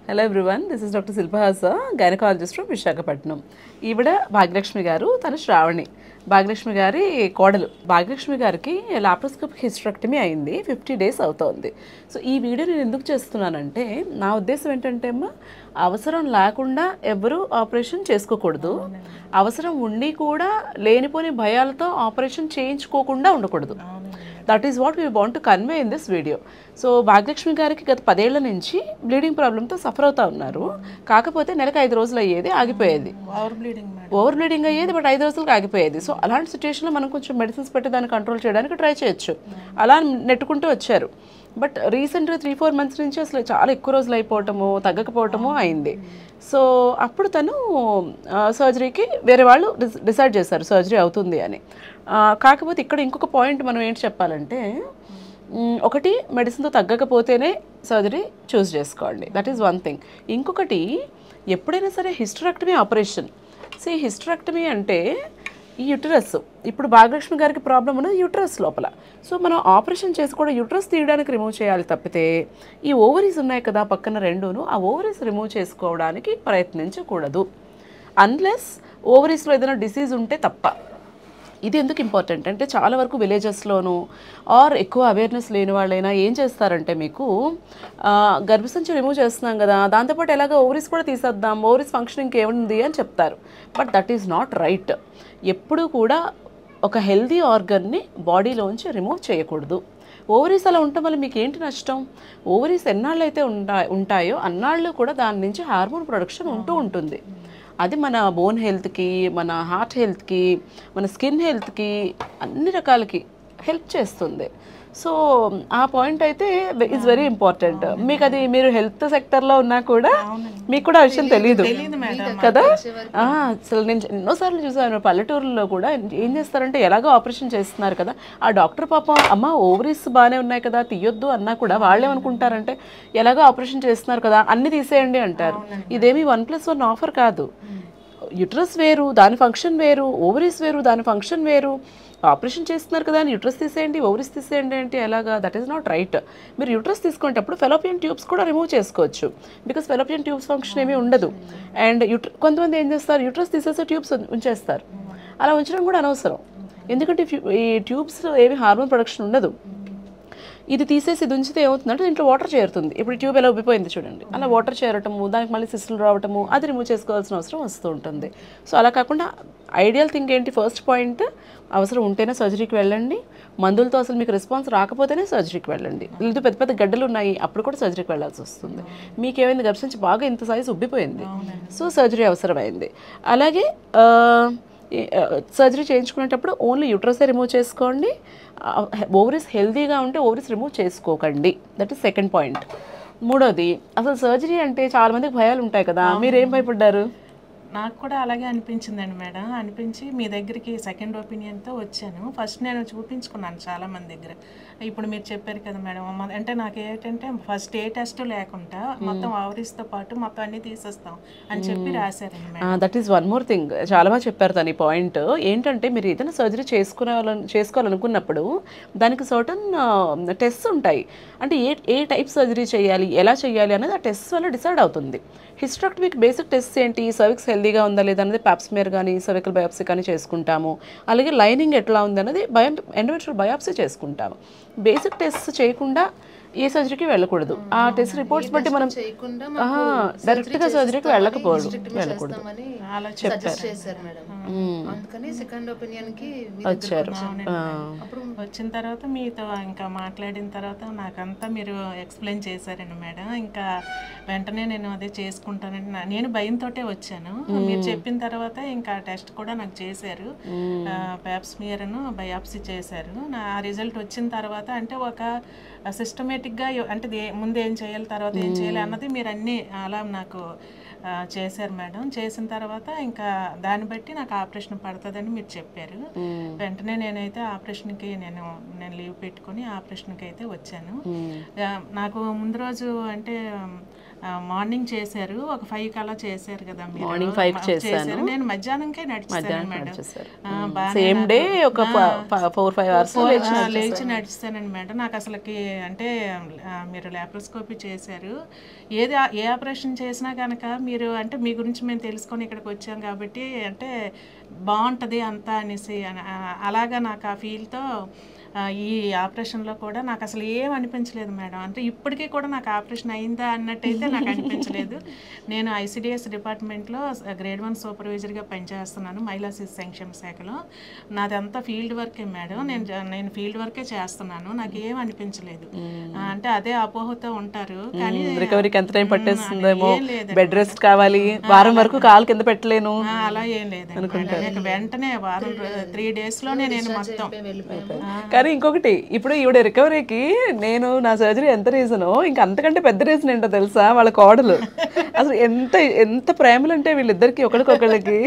Hello everyone, this is doctor Shilpahasa, gynaecologist from Visakhapatnam. ఈవిడ భాగ్యలక్ష్మి గారు, తను శ్రావణి, భాగ్యలక్ష్మి గారి కోడలు. భాగ్యలక్ష్మి గారికి లాప్రోస్కోపిక్ హిస్టరెక్టమీ అయింది, 50 days అవుతోంది. సో ఈ వీడియో నేను ఎందుకు చేస్తున్నానంటే, నా ఉద్దేశం ఏంటంటే అమ్మా, అవసరం లేకుండా ఎవరు ఆపరేషన్ చేసుకోకూడదు, అవసరం ఉండి కూడా లేనిపోని భయాలతో ఆపరేషన్ చేయించుకోకుండా ఉండకూడదు. That is what we want to convey in this video. So Bhagyalakshmi గారికి గత 10 ఏళ్ల నుంచి బ్లీడింగ్ ప్రాబ్లంతో సఫర్ అవుతా ఉన్నారు. కాకపోతే నెలకు 5 రోజులు అయ్యేది, ఆగిపోయేది. ఓవర్ బ్లీడింగ్ అయ్యేది, బట్ 5 రోజులకు ఆగిపోయేది. సో అలాంటి సిచ్యువేషన్లో మనం కొంచెం మెడిసిన్స్ పెట్టి దాన్ని కంట్రోల్ చేయడానికి ట్రై చేయొచ్చు. అలా నెట్టుకుంటూ వచ్చారు. బట్ రీసెంట్గా 3-4 months నుంచి అసలు చాలా ఎక్కువ రోజులు అయిపోవటము, తగ్గకపోవటము అయింది. సో అప్పుడు తను సర్జరీకి వేరే వాళ్ళు డిసైడ్ చేశారు సర్జరీ అవుతుంది అని. కాకపోతే ఇక్కడ ఇంకొక పాయింట్ మనం ఏంటి చెప్పాలంటే, ఒకటి మెడిసిన్తో తగ్గకపోతేనే సర్జరీ చూస్ చేసుకోండి, దట్ ఈస్ వన్ థింగ్. ఇంకొకటి, ఎప్పుడైనా సరే హిస్టరెక్టమీ ఆపరేషన్, హిస్టరెక్టమీ అంటే ఈ యూటరస్, ఇప్పుడు భాగ్యలక్ష్మి గారికి ప్రాబ్లం ఉన్నది యూటరస్ లోపల. సో మనం ఆపరేషన్ చేసి కూడా యూటరస్ తీయడానికి రిమూవ్ చేయాలి తప్పితే, ఈ ఓవరీస్ ఉన్నాయి కదా పక్కన రెండును, ఆ ఓవరీస్ రిమూవ్ చేసుకోవడానికి ప్రయత్నించకూడదు, అన్లెస్ ఓవరీస్లో ఏదైనా డిసీజ్ ఉంటే తప్ప. ఇది ఎందుకు ఇంపార్టెంట్ అంటే, చాలా వరకు విలేజెస్లోనూ ఆర్ ఎక్కువ అవేర్నెస్ లేని వాళ్ళైనా ఏం చేస్తారంటే, మీకు గర్భసంచి రిమూవ్ చేస్తున్నాం కదా, దాంతోపాటు ఎలాగ ఓవరీస్ కూడా తీసేద్దాం, ఓవరీస్ ఫంక్షనింగ్ ఏముంది అని చెప్తారు. But that is not right. ఎప్పుడూ కూడా ఒక హెల్దీ ఆర్గన్ని బాడీలోంచి రిమూవ్ చేయకూడదు. ఓవరీస్ అలా ఉండటం వల్ల మీకు ఏంటి నష్టం? ఓవరీస్ ఎన్నాళ్ళు అయితే ఉంటాయో అన్నాళ్ళు కూడా దాని నుంచి హార్మోన్ ప్రొడక్షన్ ఉంటూ ఉంటుంది. అది మన బోన్ హెల్త్కి, మన హార్ట్ హెల్త్కి, మన స్కిన్ హెల్త్కి, అన్ని రకాలకి హెల్ప్ చేస్తుంది. సో ఆ పాయింట్ అయితే ఈజ్ వెరీ ఇంపార్టెంట్. మీకు అది, మీరు హెల్త్ సెక్టర్లో ఉన్నా కూడా మీకు కూడా ఆ విషయం తెలీదు కదా. అసలు నేను ఎన్నోసార్లు చూసాను, పల్లెటూరులో కూడా ఏం చేస్తారంటే, ఎలాగో ఆపరేషన్ చేస్తున్నారు కదా, ఆ డాక్టర్ పాపం అమ్మ ఓవరీస్ బాగానే ఉన్నాయి కదా తీయొద్దు అన్నా కూడా వాళ్ళేమనుకుంటారంటే, ఎలాగో ఆపరేషన్ చేస్తున్నారు కదా అన్ని తీసేయండి అంటారు. ఇదేమి 1+1 ఆఫర్ కాదు. యూట్రస్ వేరు, దాని ఫంక్షన్ వేరు, ఓవరీస్ వేరు, దాని ఫంక్షన్ వేరు. ఆపరేషన్ చేస్తున్నారు కదా అని యూట్రస్ తీసేయండి, ఓవరీస్ తీసేయండి అంటే ఎలాగా? That is not right. మీరు యూట్రస్ తీసుకునేటప్పుడు ఫెలోపియన్ ట్యూబ్స్ కూడా రిమూవ్ చేసుకోవచ్చు, బికాస్ ఫెలోపియన్ ట్యూబ్స్ ఫంక్షన్ ఏమీ ఉండదు. అండ్ కొంతమంది ఏం చేస్తారు, యూట్రస్ తీసేసే ట్యూబ్స్ ఉంచేస్తారు. అలా ఉంచడం కూడా అనవసరం, ఎందుకంటే ఈ ట్యూబ్స్ ఏమి హార్మోన్ ప్రొడక్షన్ ఉండదు. ఇది తీసేసి ఇది ఉంచితే ఏమవుతుందంటే, దీంట్లో వాటర్ చేరుతుంది. ఇప్పుడు ట్యూబ్ ఎలా ఉబ్బిపోయింది చూడండి, అలా వాటర్ చేరటము, దానికి మళ్ళీ సిస్టులు రావటము, అది రిమూవ్ చేసుకోవాల్సిన అవసరం వస్తూ ఉంటుంది. సో అలా కాకుండా ఐడియల్ థింగ్ ఏంటి, ఫస్ట్ పాయింట్, అవసరం ఉంటేనే సర్జరీకి వెళ్ళండి. మందులతో అసలు మీకు రెస్పాన్స్ రాకపోతేనే సర్జరీకి వెళ్ళండి. లేదు పెద్ద పెద్ద గడ్డలు ఉన్నాయి, అప్పుడు కూడా సర్జరీకి వెళ్ళాల్సి వస్తుంది. మీకు ఏమైంది, గర్భసంచి బాగా ఇంత సైజు ఉబ్బిపోయింది, సో సర్జరీ అవసరమైంది. అలాగే సర్జరీ చేయించుకునేటప్పుడు ఓన్లీ యూట్రసే రిమూవ్ చేసుకోండి. ఓవరీస్ హెల్దీగా ఉంటే ఓవరీస్ రిమూవ్ చేసుకోకండి. That is second point. మూడోది, అసలు సర్జరీ అంటే చాలా మందికి భయాలు ఉంటాయి కదా, మీరేం భయపడ్డారు? నాకు కూడా అలాగే అనిపించిందండి మేడం. అనిపించి మీ దగ్గరికి సెకండ్ ఒపీనియన్తో వచ్చాను. ఫస్ట్ నేను చూపించుకున్నాను చాలా మంది దగ్గర. ఇప్పుడు మీరు చెప్పారు కదా మేడం, అంటే నాకు ఏంటంటే ఫస్ట్ ఏ టెస్ట్ లేకుండా మొత్తం ఓవరీస్తో పాటు మొత్తం అన్ని తీసేస్తాం అని చెప్పి రాశారండి madam. That is one more thing, చాలా బాగా చెప్పారు తన పాయింట్. ఏంటంటే, మీరు ఏదైనా సర్జరీ చేసుకోవాలనుకున్నప్పుడు దానికి సర్టన్ టెస్ట్స్ ఉంటాయి. అంటే ఏ టైప్ సర్జరీ చేయాలి, ఎలా చేయాలి అనేది ఆ టెస్ట్ వల్ల డిసైడ్ అవుతుంది. హిస్టరెక్టమీకి బేసిక్ టెస్ట్ ఏంటి, సర్విక్స్ హెల్దీగా ఉందా లేదా అనేది పాప్స్మియర్ కానీ సర్వికల్ బయాప్సీ కానీ చేసుకుంటాము. అలాగే లైనింగ్ ఎట్లా ఉంది అనేది ఎండోమెట్రియల్ బయాప్సీ చేసుకుంటాము. బేసిక్ టెస్ట్ చేయకుండా ఏ సర్జరీకి వెళ్ళకూడదు. ఆ టెస్ట్ రిపోర్ట్స్ బట్టి మనం డైరెక్ట్గా సర్జరీకి వెళ్ళకూడదు వచ్చారు. వచ్చిన తర్వాత మీతో ఇంకా మాట్లాడిన తర్వాత నాకంతా మీరు ఎక్స్ప్లెయిన్ చేశారండి మేడం. ఇంకా వెంటనే నేను అదే చేసుకుంటానండి. నేను భయంతోటే వచ్చాను. మీరు చెప్పిన తర్వాత ఇంకా టెస్ట్ కూడా నాకు చేశారు, ప్యాప్స్మియర్ బయాప్సీ చేశారు. ఆ రిజల్ట్ వచ్చిన తర్వాత అంటే ఒక సిస్టమేటిక్గా, అంటే ముందు ఏం చేయాలి తర్వాత ఏం చేయాలి అన్నది మీరు అన్నీ అలా నాకు చేశారు మేడం. చేసిన తర్వాత ఇంకా దాన్ని బట్టి నాకు ఆపరేషన్ పడుతుందని మీరు చెప్పారు. వెంటనే నేనైతే ఆపరేషన్కి నేను లీవ్ పెట్టుకుని ఆపరేషన్కి అయితే వచ్చాను. నాకు ముందు రోజు అంటే మార్నింగ్ చేశారు, ఒక 5 కల్లా చేశారు కదా మీరు. మార్నింగ్ 5 చేశాను, నేను మధ్యాహ్నంకే నడిచాను మేడం. సేమ్ డే ఒక 4-5 అవర్స్ లేచి నడిస్తానండి మేడం. నాకు అసలుకి అంటే మీరు లాప్రోస్కోపీ చేశారు, ఏ ఆపరేషన్ చేసినా కనుక మీరు అంటే మీ గురించి మేము తెలుసుకొని ఇక్కడికి వచ్చాం కాబట్టి అంటే బాగుంటుంది అంతా అనేసి అలాగా నాకు ఆ ఫీల్తో ఈ ఆపరేషన్లో కూడా నాకు అసలు ఏం అనిపించలేదు మేడం. అంటే ఇప్పటికీ కూడా నాకు ఆపరేషన్ అయిందా అన్నట్టయితే నాకు అనిపించలేదు. నేను ఐసిడిఎస్ డిపార్ట్మెంట్లో గ్రేడ్ 1 సూపర్వైజర్గా పనిచేస్తున్నాను, మహిళా శిశు సంక్షేమ శాఖలో. నాదంతా ఫీల్డ్ వర్కే మేడం. నేను ఫీల్డ్ వర్కే చేస్తున్నాను, నాకు ఏం అనిపించలేదు. అంటే అదే అపోహతో ఉంటారు, కానీ రికవరీకి ఎంత టైం పట్టేస్తుందేమో, బెడ్ రెస్ట్ కావాలి, వారం వరకు కాలు కింద పెట్టలేను, అలా ఏం లేదు. వెంటనే వారం 3 డేస్లోనే నేను మొత్తం. కానీ ఇంకొకటి, ఇప్పుడు ఈవిడ రికవరీకి నేను నా సర్జరీ ఎంత రీజనో, ఇంకా అంతకంటే పెద్ద రీజన్ ఏంటో తెలుసా, వాళ్ళ కోడలు. అసలు ఎంత ప్రేమలు అంటే వీళ్ళిద్దరికి ఒకరికొకరికి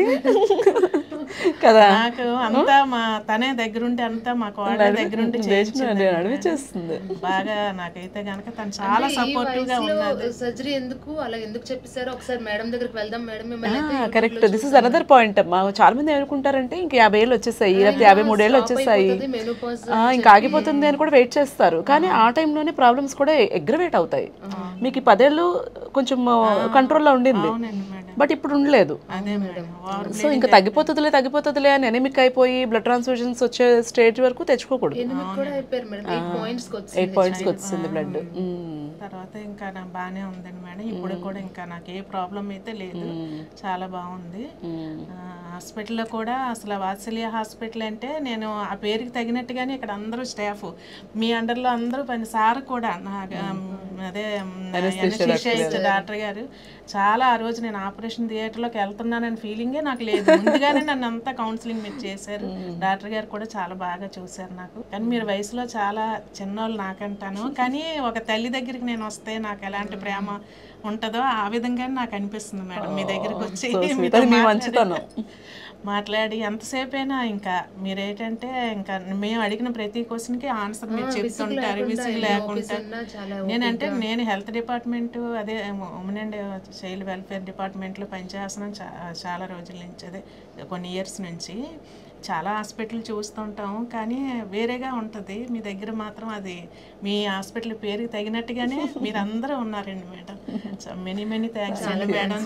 కదా. నాకు అంతా మా తనే దగ్గరుంటే అంతా మా కోడల దగ్గరుండి అనిపించేస్తుంది బాగా. నాకైతే గనక తను చాలా సపోర్టివ్ గా ఉన్నది. సర్జరీ ఎందుకు అలా ఎందుకు చెప్పేశారో ఒకసారి మేడం దగ్గరికి వెళ్దాం madam. Correct, this is another point అమ్మా. చాలా మంది అనుకుంటారంటే ఇంకా 50 ఏళ్ళు వచ్చేసాయి, 53 ఏళ్ళు వచ్చేసాయి, ఇంకా ఆగిపోతుంది అని కూడా వెయిట్ చేస్తారు. కానీ ఆ టైంలోనే ప్రాబ్లమ్స్ కూడా అగ్రవేట్ అవుతాయి. మీకు 10 ఏళ్ళు కొంచెం కంట్రోల్లో ఉండింది, బట్ ఇప్పుడు ఉండలేదు. సో ఇంకా తగ్గిపోతుందిలే అని ఎనిమిక్ అయిపోయి బ్లడ్ ట్రాన్స్ఫ్యూజన్స్ వచ్చే స్టేజ్ వరకు తెచ్చుకోకూడదు. 8 పాయింట్స్కి వచ్చింది బ్లడ్. తర్వాత ఇంకా నాకు బాగానే ఉందండి మేడం. ఇప్పుడు కూడా ఇంకా నాకు ఏ ప్రాబ్లం అయితే లేదు, చాలా బాగుంది. హాస్పిటల్లో కూడా అసలు వాత్సల్య హాస్పిటల్ అంటే నేను ఆ పేరుకి తగినట్టుగానే ఇక్కడ అందరూ స్టాఫ్ మీ అండర్లో అందరూ సార్ కూడా అదే డాక్టర్ గారు చాలా ఆ రోజు నేను ఆపరేషన్ థియేటర్లోకి వెళ్తున్నానని ఫీలింగే నాకు లేదు. ముందుగానే నన్ను అంతా కౌన్సిలింగ్ మీరు చేశారు. డాక్టర్ గారు కూడా చాలా బాగా చూశారు నాకు. కానీ మీరు వయసులో చాలా చిన్నోళ్ళు నాకంటాను, కానీ ఒక తల్లి దగ్గరికి నేను వస్తే నాకు ఎలాంటి ప్రేమ ఉంటుందో ఆ విధంగానే నాకు అనిపిస్తుంది మేడం. మీ దగ్గరికి వచ్చి మాట్లాడి ఎంతసేపైనా ఇంకా మీరేంటంటే ఇంకా మేము అడిగిన ప్రతి క్వశ్చన్కి ఆన్సర్ మీరు చెప్తుంటారు, విసుగు లేకుండా. నేను హెల్త్ డిపార్ట్మెంట్ అదే ఉమెన్ అండ్ చైల్డ్ వెల్ఫేర్ డిపార్ట్మెంట్లో పనిచేస్తున్నాను చాలా రోజుల నుంచి, అదే కొన్ని ఇయర్స్ నుంచి. చాలా హాస్పిటల్ చూస్తుంటాం, కానీ వేరేగా ఉంటుంది. మీ దగ్గర మాత్రం అది మీ హాస్పిటల్ పేరుకి తగినట్టుగానే మీరు అందరూ ఉన్నారండి మేడం. మెనీ థ్యాంక్స్ అండి మేడం.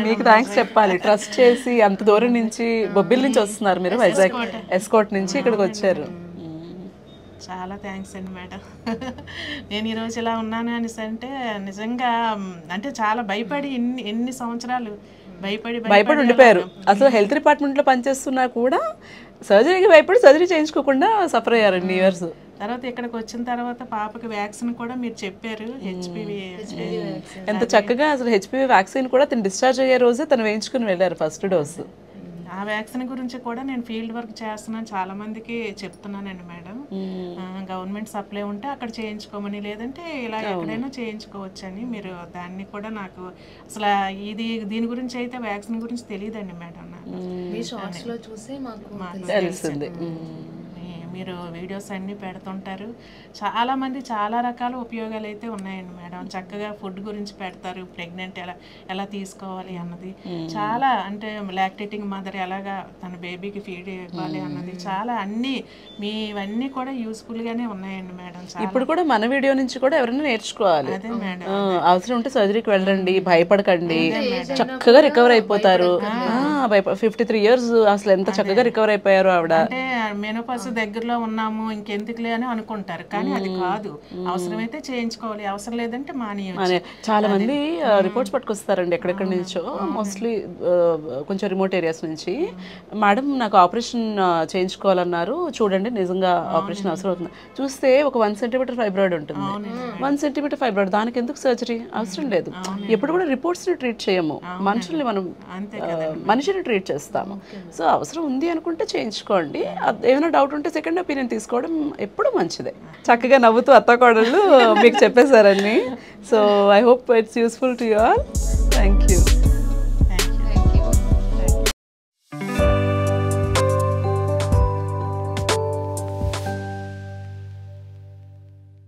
మీకు థ్యాంక్స్ చెప్పాలి, ట్రస్ట్ చేసి అంత దూరం నుంచి బొబ్బిల్ నుంచి వస్తున్నారు మీరు, వైజాగ్ ఎస్కోట్ నుంచి ఇక్కడికి వచ్చారు. చాలా థ్యాంక్స్ అండి మేడం. నేను ఈరోజు ఇలా ఉన్నాను అనేసి అంటే నిజంగా అంటే చాలా భయపడి ఎన్ని సంవత్సరాలు భయపడి ఉండిపోయారు. అసలు హెల్త్ డిపార్ట్మెంట్లో పనిచేస్తున్నా కూడా సర్జరీకి భయపడి సర్జరీ చేయించుకోకుండా సఫర్ అయ్యారు ఇన్ని ఇయర్స్. తర్వాత ఇక్కడికి వచ్చిన తర్వాత పాపకి వ్యాక్సిన్ కూడా మీరు చెప్పారు, హెచ్పివి. ఎంత చక్కగా అసలు హెచ్పివి వ్యాక్సిన్ కూడా తను డిశ్చార్జ్ అయ్యే రోజే తను వేయించుకుని వెళ్ళారు ఫస్ట్ డోసు. ఆ వ్యాక్సిన్ గురించి కూడా నేను ఫీల్డ్ వర్క్ చేస్తున్నాను, చాలా మందికి చెప్తున్నానండి మేడం. గవర్నమెంట్ సప్లై ఉంటే అక్కడ చేయించుకోమని, లేదంటే ఇలా ఎక్కడైనా చేయించుకోవచ్చు అని. మీరు దాన్ని కూడా నాకు అసలు దీని గురించి అయితే వ్యాక్సిన్ గురించి తెలియదండి మేడం. నాకు తెలిసింది. మీరు వీడియోస్ అన్నీ పెడుతుంటారు, చాలామంది చాలా రకాల ఉపయోగాలు అయితే ఉన్నాయండి మేడం. చక్కగా ఫుడ్ గురించి పెడతారు, ప్రెగ్నెంట్ ఎలా తీసుకోవాలి అన్నది, చాలా అంటే లాక్టేటింగ్ మదర్ ఎలాగా తన బేబీకి ఫీడ్ ఇవ్వాలి అన్నది, చాలా అన్నీ ఇవన్నీ కూడా యూస్ఫుల్గానే ఉన్నాయండి మేడం. ఇప్పుడు కూడా మన వీడియో నుంచి కూడా ఎవరైనా నేర్చుకోవాలి. అదే మేడం, అవసరం ఉంటే సర్జరీకి వెళ్ళండి, భయపడకండి, చక్కగా రికవర్ అయిపోతారు. 53 years అసలు ఎంత చక్కగా రికవర్ అయిపోయారు ఆవిడ. అంటే మెనోపాజ్ దగ్గరలో ఉన్నాము ఇంకెందుకులే అని అనుకుంటారు, కానీ అది కాదు. అవసరమైతే చేయించుకోవాలి, అవసరం లేదంటే మానేయచ్చు. చాలా మంది రిపోర్ట్స్ పట్టుకొస్తారండి ఎక్కడెక్కడి నుంచో, మోస్ట్లీ కొంచెం రిమోట్ ఏరియాస్ నుంచి. మేడం నాకు ఆపరేషన్ చేయించుకోవాలన్నారు, చూడండి నిజంగా ఆపరేషన్ అవసరం అవుతుంది. చూస్తే ఒక 1 centimeter ఫైబ్రాయిడ్ ఉంటుంది, 1 centimeter ఫైబ్రాయిడ్, దానికి ఎందుకు సర్జరీ అవసరం లేదు. ఎప్పుడు కూడా రిపోర్ట్స్ని ట్రీట్ చేయము, మనుషుల్ని మనం మనిషిని ట్రీట్ చేస్తాము. సో అవసరం ఉంది అనుకుంటే చేయించుకోండి, ఏమైనా డౌట్ ఉంటే సెకండ్ ఒపీనియన్ తీసుకోవడం ఎప్పుడు మంచిదే. చక్కగా నవ్వుతూ అత్త కోడళ్ళు మీకు చెప్పేశారని. So I hope it's useful to you all.